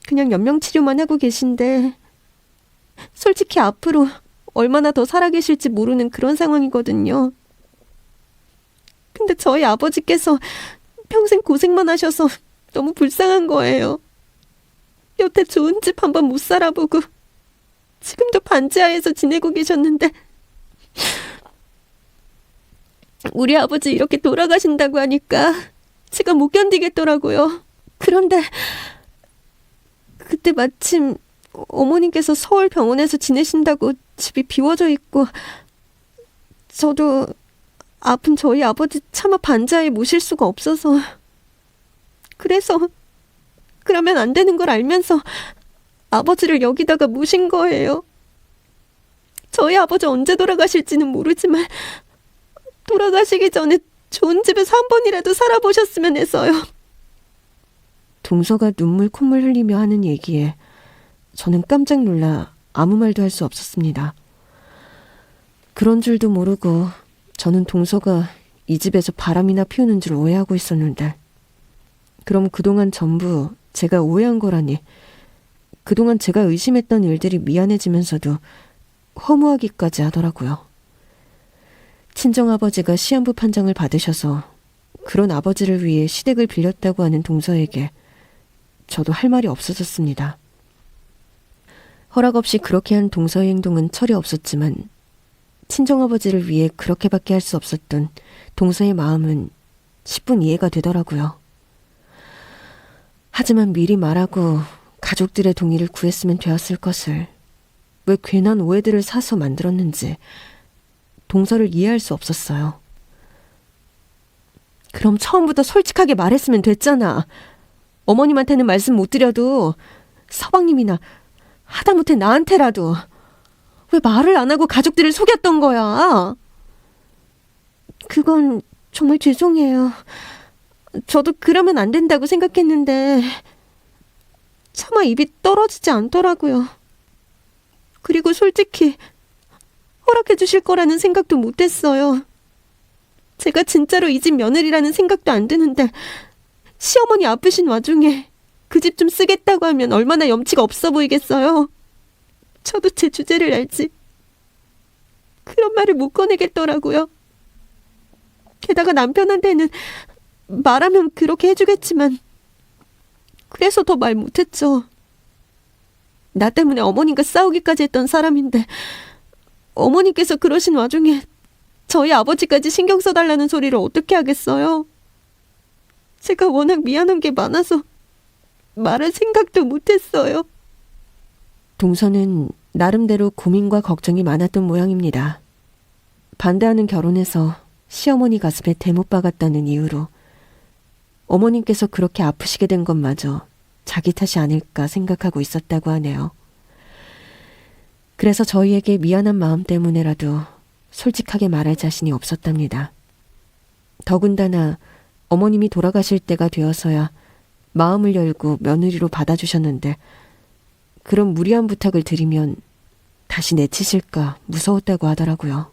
그냥 연명치료만 하고 계신데 솔직히 앞으로 얼마나 더 살아계실지 모르는 그런 상황이거든요. 근데 저희 아버지께서 평생 고생만 하셔서 너무 불쌍한 거예요. 여태 좋은 집 한번 못 살아보고 지금도 반지하에서 지내고 계셨는데 우리 아버지 이렇게 돌아가신다고 하니까 제가 못 견디겠더라고요. 그런데 그때 마침 어머니께서 서울 병원에서 지내신다고 집이 비워져 있고 저도 아픈 저희 아버지 차마 반지하에 모실 수가 없어서 그래서 그러면 안 되는 걸 알면서 아버지를 여기다가 모신 거예요. 저희 아버지 언제 돌아가실지는 모르지만 돌아가시기 전에 좋은 집에서 한 번이라도 살아보셨으면 해서요. 동서가 눈물 콧물 흘리며 하는 얘기에 저는 깜짝 놀라 아무 말도 할 수 없었습니다. 그런 줄도 모르고 저는 동서가 이 집에서 바람이나 피우는 줄 오해하고 있었는데, 그럼 그동안 전부 제가 오해한 거라니, 그동안 제가 의심했던 일들이 미안해지면서도 허무하기까지 하더라고요. 친정아버지가 시한부 판정을 받으셔서 그런 아버지를 위해 시댁을 빌렸다고 하는 동서에게 저도 할 말이 없어졌습니다. 허락 없이 그렇게 한 동서의 행동은 철이 없었지만 친정아버지를 위해 그렇게밖에 할 수 없었던 동서의 마음은 10분 이해가 되더라고요. 하지만 미리 말하고 가족들의 동의를 구했으면 되었을 것을 왜 괜한 오해들을 사서 만들었는지 동서를 이해할 수 없었어요. 그럼 처음부터 솔직하게 말했으면 됐잖아. 어머님한테는 말씀 못 드려도 서방님이나 하다못해 나한테라도 왜 말을 안 하고 가족들을 속였던 거야? 그건 정말 죄송해요. 저도 그러면 안 된다고 생각했는데 차마 입이 떨어지지 않더라고요. 그리고 솔직히 허락해 주실 거라는 생각도 못했어요. 제가 진짜로 이 집 며느리라는 생각도 안 드는데 시어머니 아프신 와중에 그 집 좀 쓰겠다고 하면 얼마나 염치가 없어 보이겠어요. 저도 제 주제를 알지 그런 말을 못 꺼내겠더라고요. 게다가 남편한테는 말하면 그렇게 해주겠지만 그래서 더 말 못했죠. 나 때문에 어머님과 싸우기까지 했던 사람인데 어머니께서 그러신 와중에 저희 아버지까지 신경 써달라는 소리를 어떻게 하겠어요. 제가 워낙 미안한 게 많아서 말할 생각도 못했어요. 동서는 나름대로 고민과 걱정이 많았던 모양입니다. 반대하는 결혼에서 시어머니 가슴에 대못 박았다는 이유로 어머님께서 그렇게 아프시게 된 것마저 자기 탓이 아닐까 생각하고 있었다고 하네요. 그래서 저희에게 미안한 마음 때문에라도 솔직하게 말할 자신이 없었답니다. 더군다나 어머님이 돌아가실 때가 되어서야 마음을 열고 며느리로 받아주셨는데 그런 무리한 부탁을 드리면 다시 내치실까 무서웠다고 하더라고요.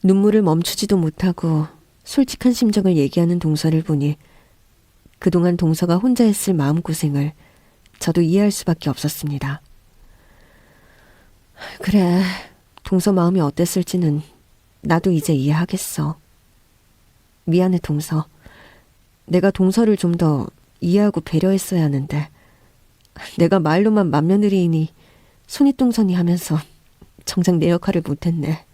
눈물을 멈추지도 못하고 솔직한 심정을 얘기하는 동서를 보니 그동안 동서가 혼자 했을 마음고생을 저도 이해할 수밖에 없었습니다. 그래, 동서 마음이 어땠을지는 나도 이제 이해하겠어. 미안해, 동서. 내가 동서를 좀 더 이해하고 배려했어야 하는데 내가 말로만 맏며느리이니 손윗동선이 하면서 정작 내 역할을 못했네.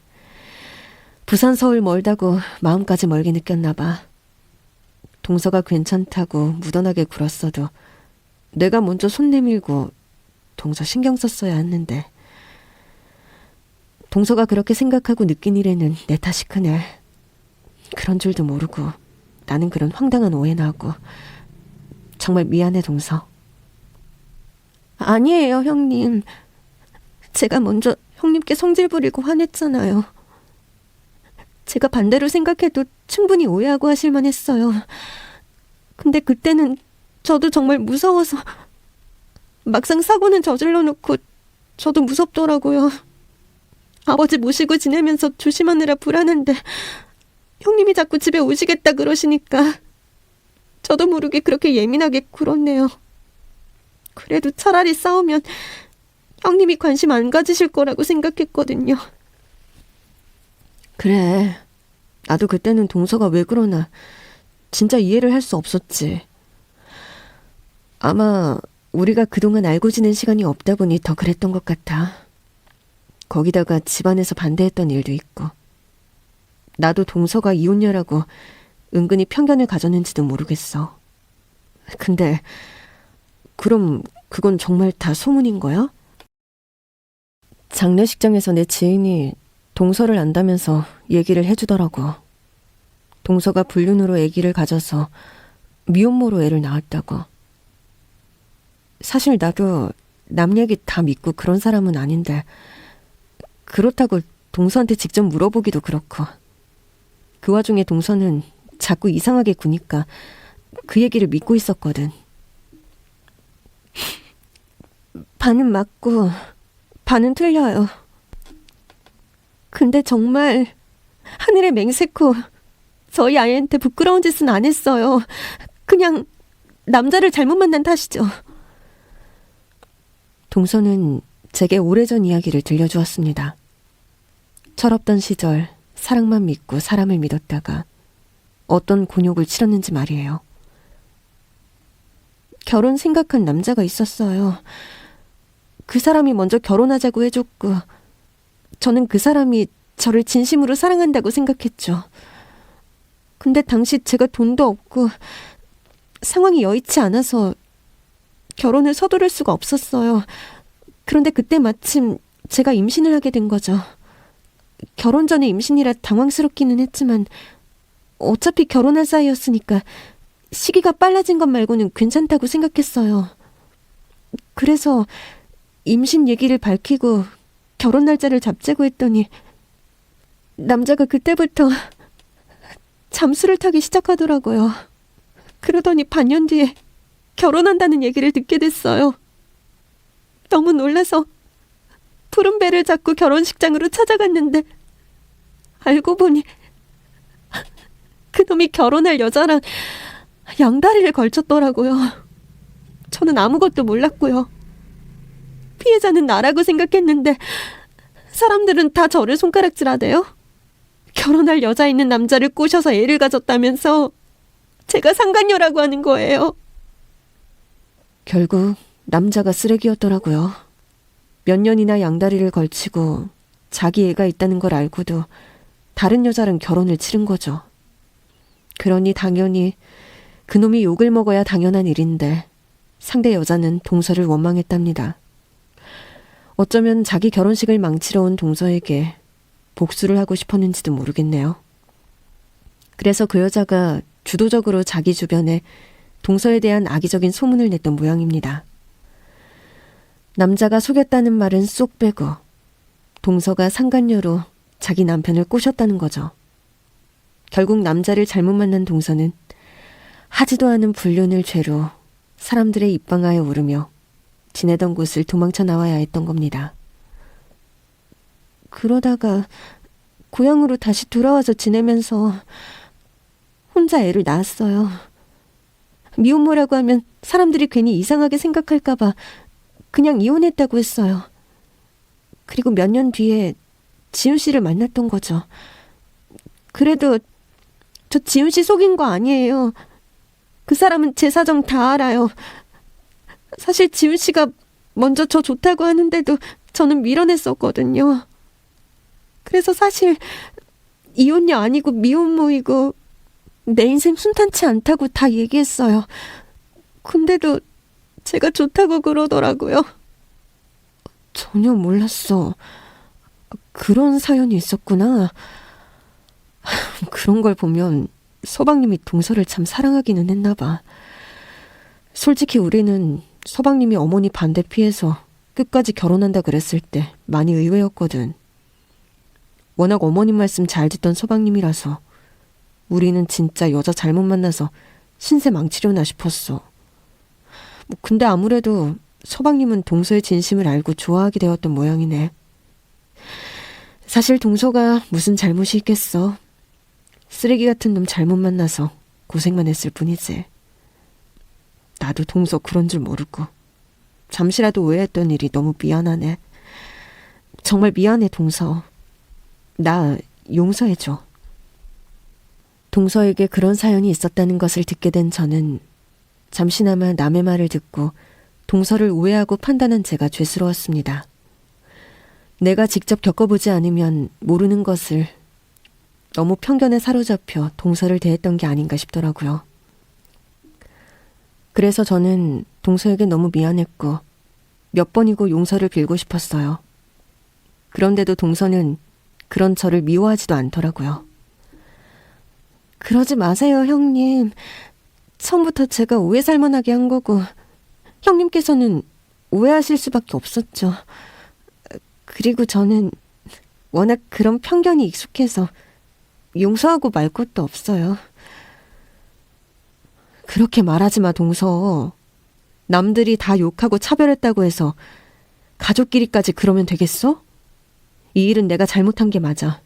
부산 서울 멀다고 마음까지 멀게 느꼈나 봐. 동서가 괜찮다고 무던하게 굴었어도 내가 먼저 손 내밀고 동서 신경 썼어야 했는데 동서가 그렇게 생각하고 느낀 일에는 내 탓이 크네. 그런 줄도 모르고 나는 그런 황당한 오해나 하고 정말 미안해, 동서. 아니에요, 형님. 제가 먼저 형님께 성질 부리고 화냈잖아요. 제가 반대로 생각해도 충분히 오해하고 하실만 했어요. 근데 그때는 저도 정말 무서워서 막상 사고는 저질러 놓고 저도 무섭더라고요. 아버지 모시고 지내면서 조심하느라 불안한데 형님이 자꾸 집에 오시겠다 그러시니까 저도 모르게 그렇게 예민하게 굴었네요. 그래도 차라리 싸우면 형님이 관심 안 가지실 거라고 생각했거든요. 그래, 나도 그때는 동서가 왜 그러나 진짜 이해를 할 수 없었지. 아마 우리가 그동안 알고 지낸 시간이 없다 보니 더 그랬던 것 같아. 거기다가 집안에서 반대했던 일도 있고 나도 동서가 이혼녀라고 은근히 편견을 가졌는지도 모르겠어. 근데 그럼 그건 정말 다 소문인 거야? 장례식장에서 내 지인이 동서를 안다면서 얘기를 해주더라고. 동서가 불륜으로 아기를 가져서 미혼모로 애를 낳았다고. 사실 나도 남 얘기 다 믿고 그런 사람은 아닌데 그렇다고 동서한테 직접 물어보기도 그렇고 그 와중에 동서는 자꾸 이상하게 구니까 그 얘기를 믿고 있었거든. 반은 맞고 반은 틀려요. 근데 정말 하늘에 맹세코 저희 아이한테 부끄러운 짓은 안 했어요. 그냥 남자를 잘못 만난 탓이죠. 동서는 제게 오래전 이야기를 들려주었습니다. 철없던 시절 사랑만 믿고 사람을 믿었다가 어떤 곤욕을 치렀는지 말이에요. 결혼 생각한 남자가 있었어요. 그 사람이 먼저 결혼하자고 해줬고 저는 그 사람이 저를 진심으로 사랑한다고 생각했죠. 근데 당시 제가 돈도 없고 상황이 여의치 않아서 결혼을 서두를 수가 없었어요. 그런데 그때 마침 제가 임신을 하게 된 거죠. 결혼 전에 임신이라 당황스럽기는 했지만 어차피 결혼할 사이였으니까 시기가 빨라진 것 말고는 괜찮다고 생각했어요. 그래서 임신 얘기를 밝히고 결혼 날짜를 잡자고 했더니 남자가 그때부터 잠수를 타기 시작하더라고요. 그러더니 반년 뒤에 결혼한다는 얘기를 듣게 됐어요. 너무 놀라서 푸른 배를 잡고 결혼식장으로 찾아갔는데 알고 보니 그놈이 결혼할 여자랑 양다리를 걸쳤더라고요. 저는 아무것도 몰랐고요. 피해자는 나라고 생각했는데 사람들은 다 저를 손가락질하대요. 결혼할 여자 있는 남자를 꼬셔서 애를 가졌다면서 제가 상간녀라고 하는 거예요. 결국 남자가 쓰레기였더라고요. 몇 년이나 양다리를 걸치고 자기 애가 있다는 걸 알고도 다른 여자랑 결혼을 치른 거죠. 그러니 당연히 그놈이 욕을 먹어야 당연한 일인데 상대 여자는 동서를 원망했답니다. 어쩌면 자기 결혼식을 망치러 온 동서에게 복수를 하고 싶었는지도 모르겠네요. 그래서 그 여자가 주도적으로 자기 주변에 동서에 대한 악의적인 소문을 냈던 모양입니다. 남자가 속였다는 말은 쏙 빼고 동서가 상간녀로 자기 남편을 꼬셨다는 거죠. 결국 남자를 잘못 만난 동서는 하지도 않은 불륜을 죄로 사람들의 입방아에 오르며 지내던 곳을 도망쳐 나와야 했던 겁니다. 그러다가 고향으로 다시 돌아와서 지내면서 혼자 애를 낳았어요. 미혼모라고 하면 사람들이 괜히 이상하게 생각할까봐 그냥 이혼했다고 했어요. 그리고 몇 년 뒤에 지훈 씨를 만났던 거죠. 그래도 저 지훈 씨 속인 거 아니에요. 그 사람은 제 사정 다 알아요. 사실 지훈 씨가 먼저 저 좋다고 하는데도 저는 밀어냈었거든요. 그래서 사실 이혼녀 아니고 미혼모이고 내 인생 순탄치 않다고 다 얘기했어요. 근데도 제가 좋다고 그러더라고요. 전혀 몰랐어. 그런 사연이 있었구나. 그런 걸 보면 서방님이 동서를 참 사랑하기는 했나 봐. 솔직히 우리는 서방님이 어머니 반대 피해서 끝까지 결혼한다 그랬을 때 많이 의외였거든. 워낙 어머님 말씀 잘 듣던 서방님이라서 우리는 진짜 여자 잘못 만나서 신세 망치려나 싶었어. 근데 아무래도 서방님은 동서의 진심을 알고 좋아하게 되었던 모양이네. 사실 동서가 무슨 잘못이 있겠어. 쓰레기 같은 놈 잘못 만나서 고생만 했을 뿐이지. 나도 동서 그런 줄 모르고 잠시라도 오해했던 일이 너무 미안하네. 정말 미안해, 동서. 나 용서해줘. 동서에게 그런 사연이 있었다는 것을 듣게 된 저는 잠시나마 남의 말을 듣고 동서를 오해하고 판단한 제가 죄스러웠습니다. 내가 직접 겪어보지 않으면 모르는 것을 너무 편견에 사로잡혀 동서를 대했던 게 아닌가 싶더라고요. 그래서 저는 동서에게 너무 미안했고 몇 번이고 용서를 빌고 싶었어요. 그런데도 동서는 그런 저를 미워하지도 않더라고요. 그러지 마세요, 형님. 처음부터 제가 오해 살만하게 한 거고 형님께서는 오해하실 수밖에 없었죠. 그리고 저는 워낙 그런 편견이 익숙해서 용서하고 말 것도 없어요. 그렇게 말하지 마, 동서. 남들이 다 욕하고 차별했다고 해서 가족끼리까지 그러면 되겠어? 이 일은 내가 잘못한 게 맞아.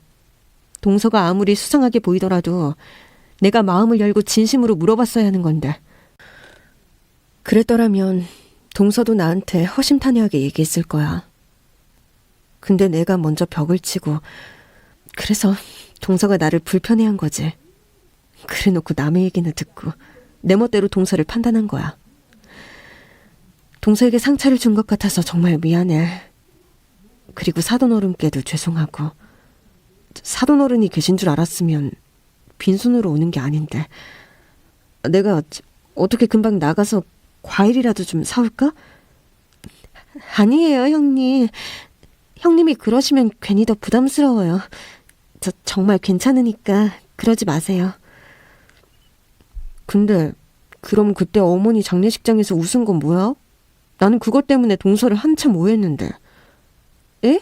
동서가 아무리 수상하게 보이더라도 내가 마음을 열고 진심으로 물어봤어야 하는 건데. 그랬더라면 동서도 나한테 허심탄회하게 얘기했을 거야. 근데 내가 먼저 벽을 치고, 그래서 동서가 나를 불편해한 거지. 그래놓고 남의 얘기는 듣고 내 멋대로 동서를 판단한 거야. 동서에게 상처를 준 것 같아서 정말 미안해. 그리고 사돈어른께도 죄송하고. 사돈어른이 계신 줄 알았으면 빈손으로 오는 게 아닌데. 내가 어떻게 금방 나가서 과일이라도 좀 사올까? 아니에요, 형님. 형님이 그러시면 괜히 더 부담스러워요. 저 정말 괜찮으니까 그러지 마세요. 근데 그럼 그때 어머니 장례식장에서 웃은 건 뭐야? 나는 그것 때문에 동서를 한참 오해했는데. 에?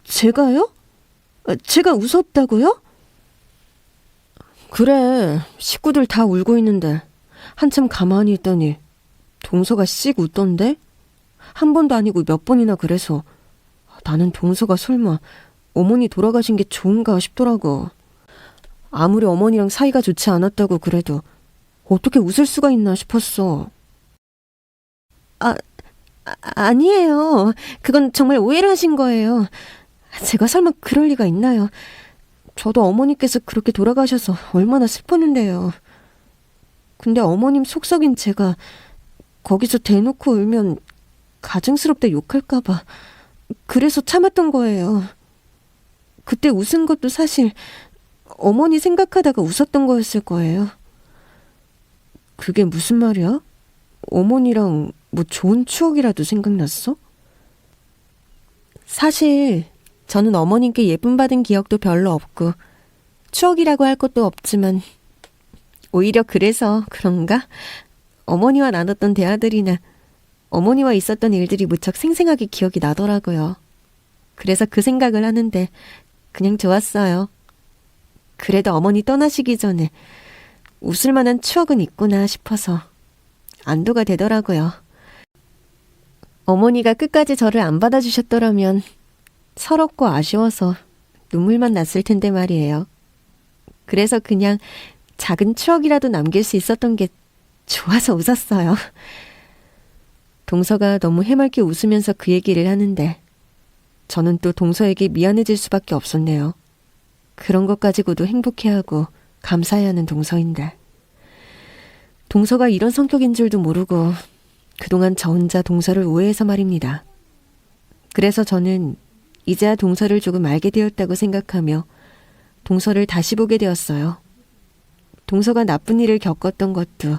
제가요? 제가 웃었다고요? 그래, 식구들 다 울고 있는데 한참 가만히 있더니 동서가 씩 웃던데? 한 번도 아니고 몇 번이나 그래서 나는 동서가 설마 어머니 돌아가신 게 좋은가 싶더라고. 아무리 어머니랑 사이가 좋지 않았다고 그래도 어떻게 웃을 수가 있나 싶었어. 아니에요. 그건 정말 오해를 하신 거예요. 제가 설마 그럴 리가 있나요? 저도 어머니께서 그렇게 돌아가셔서 얼마나 슬펐는데요. 근데 어머님 속썩인 제가 거기서 대놓고 울면 가증스럽다 욕할까 봐 그래서 참았던 거예요. 그때 웃은 것도 사실 어머니 생각하다가 웃었던 거였을 거예요. 그게 무슨 말이야? 어머니랑 뭐 좋은 추억이라도 생각났어? 사실 저는 어머님께 예쁨 받은 기억도 별로 없고 추억이라고 할 것도 없지만 오히려 그래서 그런가? 어머니와 나눴던 대화들이나 어머니와 있었던 일들이 무척 생생하게 기억이 나더라고요. 그래서 그 생각을 하는데 그냥 좋았어요. 그래도 어머니 떠나시기 전에 웃을 만한 추억은 있구나 싶어서 안도가 되더라고요. 어머니가 끝까지 저를 안 받아주셨더라면 서럽고 아쉬워서 눈물만 났을 텐데 말이에요. 그래서 그냥 작은 추억이라도 남길 수 있었던 게 좋아서 웃었어요. 동서가 너무 해맑게 웃으면서 그 얘기를 하는데 저는 또 동서에게 미안해질 수밖에 없었네요. 그런 것 가지고도 행복해하고 감사해하는 동서인데. 동서가 이런 성격인 줄도 모르고 그동안 저 혼자 동서를 오해해서 말입니다. 그래서 저는 이제야 동서를 조금 알게 되었다고 생각하며 동서를 다시 보게 되었어요. 동서가 나쁜 일을 겪었던 것도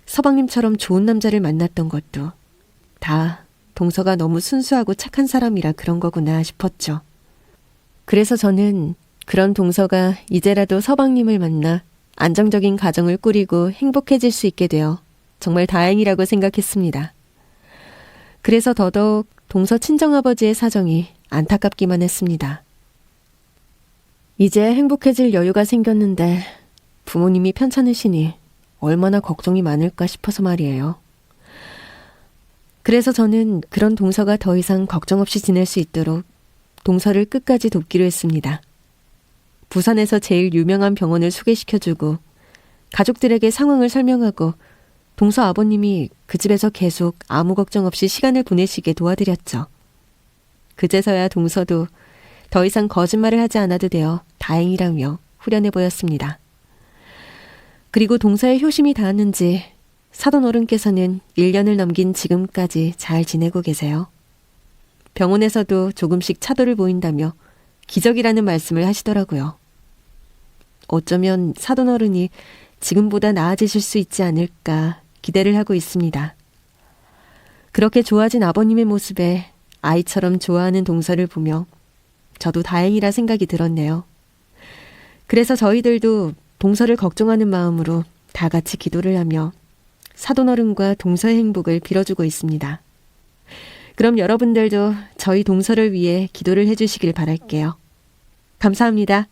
서방님처럼 좋은 남자를 만났던 것도 다 동서가 너무 순수하고 착한 사람이라 그런 거구나 싶었죠. 그래서 저는 그런 동서가 이제라도 서방님을 만나 안정적인 가정을 꾸리고 행복해질 수 있게 되어 정말 다행이라고 생각했습니다. 그래서 더더욱 동서 친정아버지의 사정이 안타깝기만 했습니다. 이제 행복해질 여유가 생겼는데 부모님이 편찮으시니 얼마나 걱정이 많을까 싶어서 말이에요. 그래서 저는 그런 동서가 더 이상 걱정 없이 지낼 수 있도록 동서를 끝까지 돕기로 했습니다. 부산에서 제일 유명한 병원을 소개시켜주고 가족들에게 상황을 설명하고 동서 아버님이 그 집에서 계속 아무 걱정 없이 시간을 보내시게 도와드렸죠. 그제서야 동서도 더 이상 거짓말을 하지 않아도 되어 다행이라며 후련해 보였습니다. 그리고 동서의 효심이 닿았는지 사돈 어른께서는 1년을 넘긴 지금까지 잘 지내고 계세요. 병원에서도 조금씩 차도를 보인다며 기적이라는 말씀을 하시더라고요. 어쩌면 사돈 어른이 지금보다 나아지실 수 있지 않을까 기대를 하고 있습니다. 그렇게 좋아진 아버님의 모습에 아이처럼 좋아하는 동서를 보며 저도 다행이라 생각이 들었네요. 그래서 저희들도 동서를 걱정하는 마음으로 다 같이 기도를 하며 사돈 어른과 동서의 행복을 빌어주고 있습니다. 그럼 여러분들도 저희 동서를 위해 기도를 해주시길 바랄게요. 감사합니다.